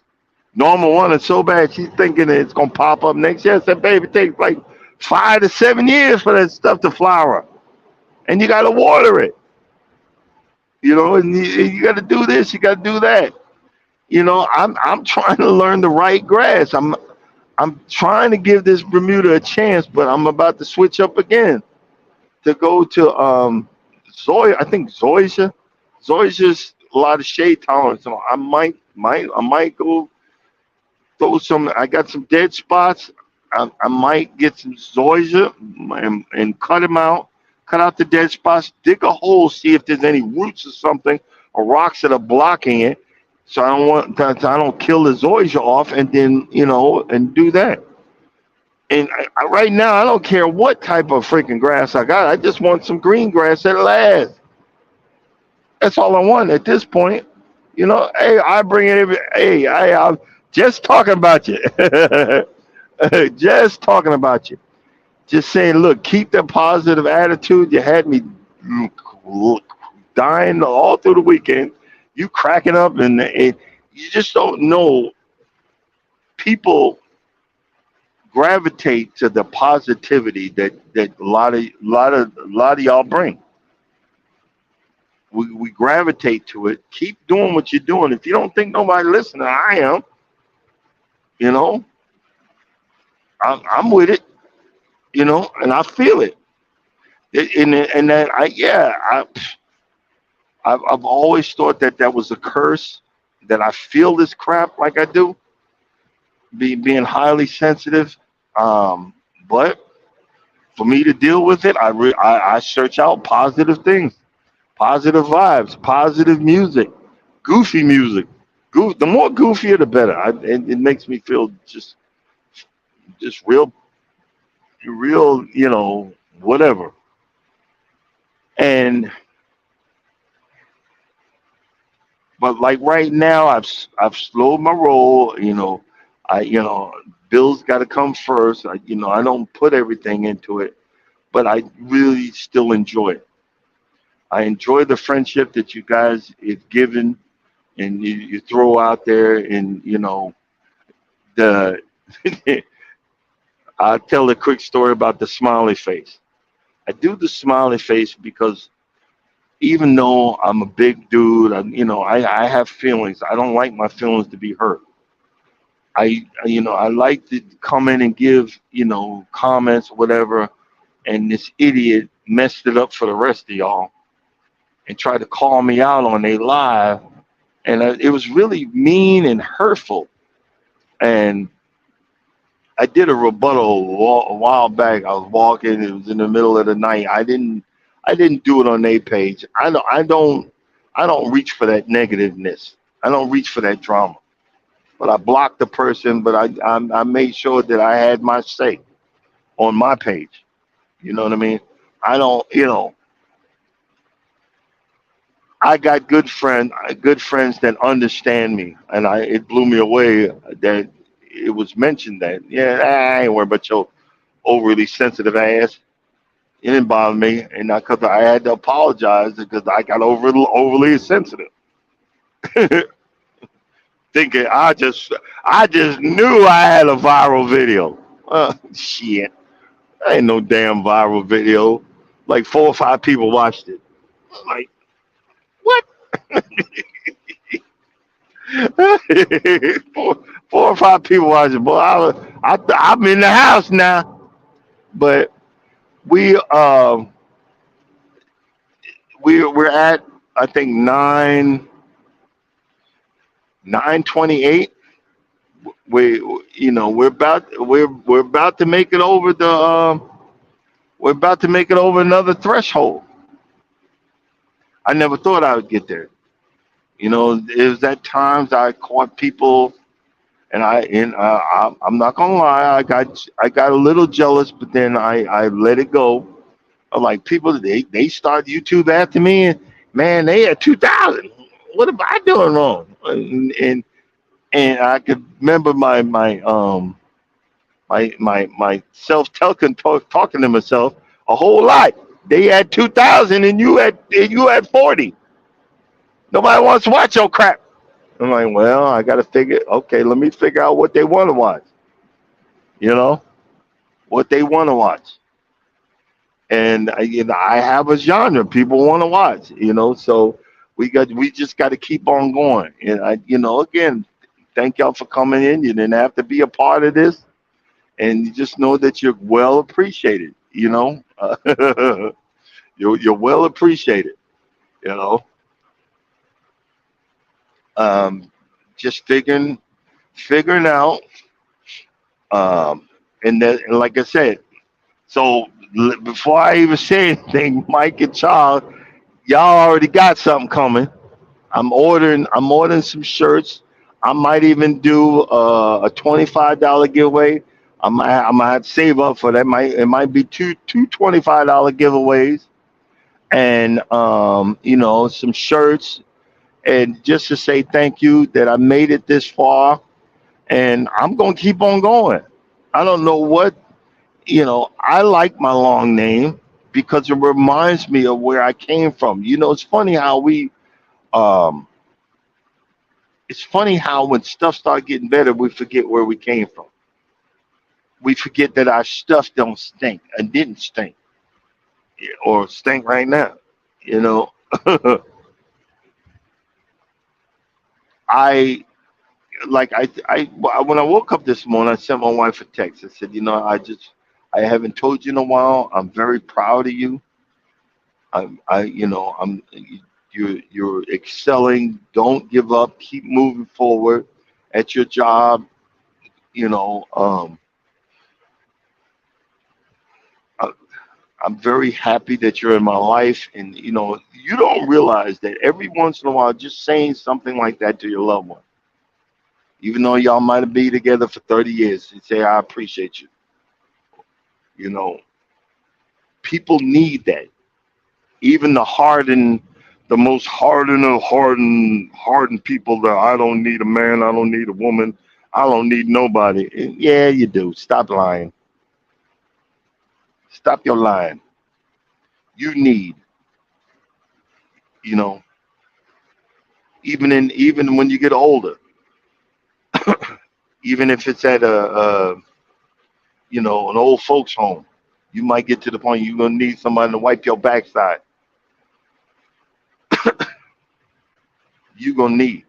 Normal one is so bad she's thinking that it's gonna pop up next year. I said, baby, it takes like 5 to 7 years for that stuff to flower, and you gotta water it. And you got to do this, you got to do that. I'm trying to learn the right grass. I'm trying to give this Bermuda a chance, but I'm about to switch up again to go to Zoya. I think Zoysia's a lot of shade tolerance. So I might go throw some. I got some dead spots. I might get some zoysia and cut them out. Cut out the dead spots. Dig a hole. See if there's any roots or something or rocks that are blocking it. So I don't kill the zoysia off, and then and do that. And right now, I don't care what type of freaking grass I got. I just want some green grass that lasts. That's all I want at this point. Hey, I bring it every. Hey, I'm just talking about you. Just talking about you. Just saying, look, keep that positive attitude. You had me dying all through the weekend. You cracking up, and you just don't know. People gravitate to the positivity that a lot of y'all bring. We gravitate to it. Keep doing what you're doing. If you don't think nobody listening, I am. You know, I'm with it. And I feel it. And then I've always thought that was a curse. That I feel this crap like I do, being highly sensitive. But for me to deal with it, I search out positive things, positive vibes, positive music, goofy music. The more goofier, the better. It makes me feel just real, whatever. And but like right now, I've slowed my roll. Bills got to come first. I don't put everything into it, but I really still enjoy it. I enjoy the friendship that you guys have given, and you throw out there, and the. I'll tell a quick story about the smiley face. I do the smiley face because even though I'm a big dude, I have feelings. I don't like my feelings to be hurt. I like to come in and give, comments, whatever, and this idiot messed it up for the rest of y'all and tried to call me out on a live, and it was really mean and hurtful. And I did a rebuttal a while back. I was walking. It was in the middle of the night. I didn't do it on their page. I don't reach for that negativeness. I don't reach for that drama. But I blocked the person. But I made sure that I had my say on my page. You know what I mean? I don't. I got good friends that understand me, and it blew me away that it was mentioned that I ain't worried about your overly sensitive ass. It didn't bother me, and because I had to apologize because I got overly sensitive, thinking I just knew I had a viral video. Shit, I ain't no damn viral video. Like 4 or 5 people watched it. I'm like, what? four, 4 or 5 people watched it. Boy, I'm in the house now. But we we're at, I think, 9:28. We we're about to make it over the we're about to make it over another threshold. I never thought I would get there. It was at times I caught people, and I'm not gonna lie, I got a little jealous, but then I let it go. I'm like, people, they start YouTube after me, and man, they at 2,000. What am I doing wrong? And I could remember my self talking to myself a whole lot. They had 2,000, and you had 40. Nobody wants to watch your crap. I'm like, well, I got to figure. Okay, let me figure out what they want to watch. You know what they want to watch, and I have a genre people want to watch. So we just got to keep on going. And again, thank y'all for coming in. You didn't have to be a part of this, and you just know that you're well appreciated. You're well appreciated. You know, um, just figuring out, and like I said, so before I even say anything, Mike and Charles, y'all already got something coming. I'm ordering some shirts. I might even do a $25 giveaway. I might have to save up for that. It might be two $25 giveaways, and some shirts, and just to say thank you that I made it this far, and I'm gonna keep on going. I don't know what. I like my long name because it reminds me of where I came from. It's funny how um when stuff start getting better, we forget where we came from. We forget that our stuff don't stink and didn't stink, or stink right now. You know, I when I woke up this morning, I sent my wife a text. I said, I haven't told you in a while. I'm very proud of you. You're excelling. Don't give up. Keep moving forward at your job. You know, I, I'm very happy that you're in my life, and you don't realize that every once in a while, just saying something like that to your loved one, even though y'all might be together for 30 years, and say, "I appreciate you." You know, people need that. Even the most hardened people, that I don't need a man, I don't need a woman, I don't need nobody. Yeah, you do. Stop lying. Stop your lying. You need, you know, even when you get older, even if it's at an old folks home, you might get to the point you're gonna need somebody to wipe your backside. You're gonna need.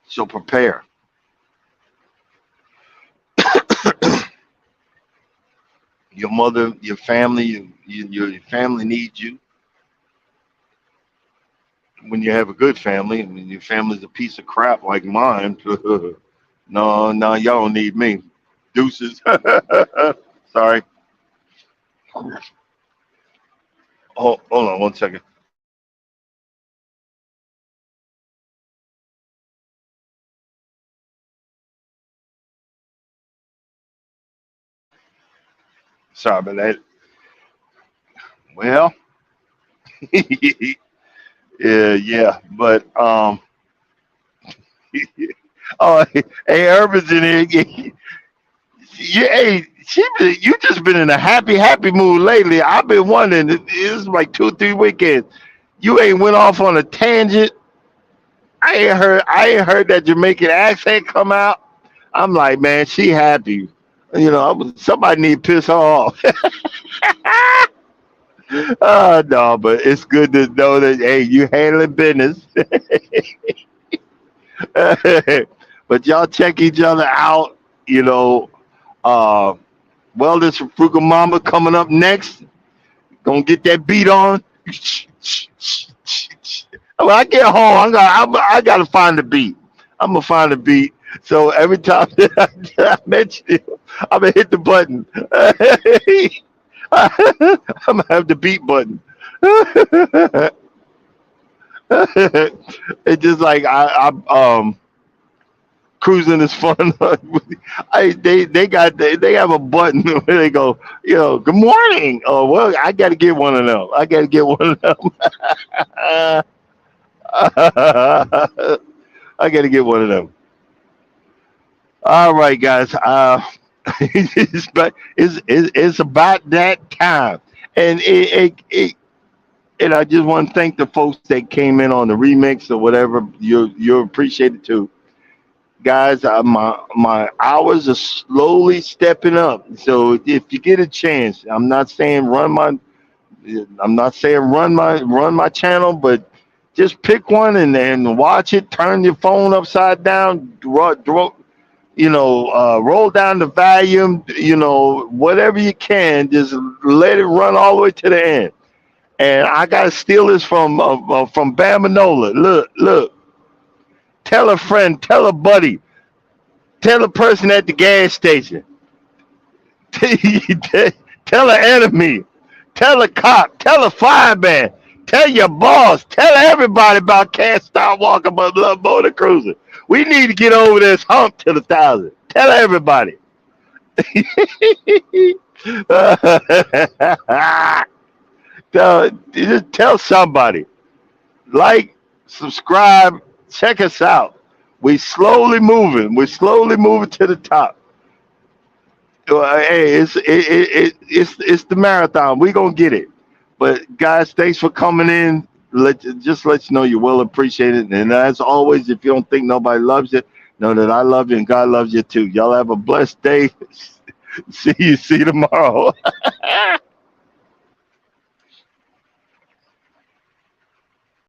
So prepare. Your mother, your family, your family needs you. When you have a good family, and when your family's a piece of crap like mine, no, no, y'all don't need me. Deuces. Sorry. Hold on 1 second. Sorry about that. Well, yeah, but oh, hey, Urban's in here. Yeah, hey, you just been in a happy mood lately. I've been wondering. It's like 2 or 3 weekends. You ain't went off on a tangent. I ain't heard that Jamaican accent come out. I'm like, man, she happy. Somebody need to piss her off. No, but it's good to know that hey, you handling business. But y'all check each other out. You know, uh, well, this Frugal Mama coming up next. Gonna get that beat on. When I get home, I gotta find the beat. I'm gonna find the beat. So every time that I mention you, I'm gonna hit the button. I'm gonna have the beat button. It's just like I'm cruising is fun. They have a button where they go, good morning. Oh well, I got to get one of them. I got to get one of them. I got to get one of them. All right, guys. It's about that time, and and I just want to thank the folks that came in on the remix or whatever. You're appreciated too, guys. My hours are slowly stepping up. So if you get a chance, I'm not saying run my channel, but just pick one and watch it. Turn your phone upside down. Roll down the volume. Whatever you can, just let it run all the way to the end. And I gotta steal this from Bamanola. Look. Tell a friend, tell a buddy, tell a person at the gas station, tell an enemy, tell a cop, tell a fireman, tell your boss, tell everybody about Can't Stop Walking But Love Motor Cruiser. We need to get over this hump to the 1,000. Tell everybody. Just tell somebody. Like, subscribe, check us out. We slowly moving. We're slowly moving to the top. Hey, it's the marathon. We gonna get it. But guys, thanks for coming in. Just let you know you're well appreciated. And as always, if you don't think nobody loves you, know that I love you and God loves you too. Y'all have a blessed day. See you tomorrow.